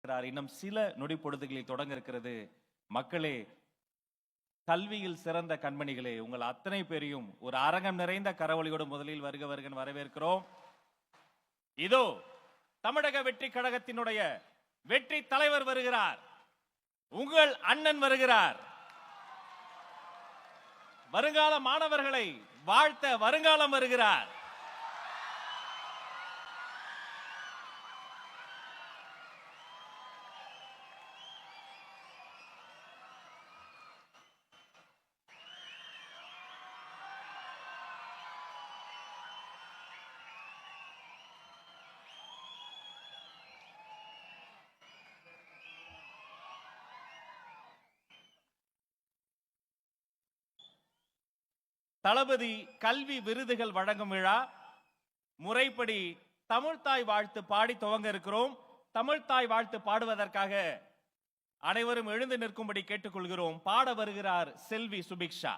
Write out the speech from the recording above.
இன்னும் சில நொடி பொழுதுகளில் தொடங்க இருக்கிறது. மக்களே, கல்வியில் சிறந்த கண்மணிகளே, உங்கள் அத்தனை பேரையும் ஒரு அரங்கம் நிறைந்த கரவொலியோடு முதலில் வருக வருகன் வரவேற்கிறோம். இதோ தமிழக வெற்றி கழகத்தினுடைய வெற்றி தலைவர் வருகிறார். உங்கள் அண்ணன் வருகிறார். வருங்கால மாணவர்களை வாழ்த்த வருங்காலம் வருகிறார். தளபதி கல்வி விருதுகள் வழங்கும் விழா முறைப்படி தமிழ்தாய் வாழ்த்து பாடி துவங்க இருக்கிறோம். தமிழ்தாய் வாழ்த்து பாடுவதற்காக அனைவரும் எழுந்து நிற்கும்படி கேட்டுக்கொள்கிறோம். பாட வருகிறார் செல்வி சுபிக்ஷா.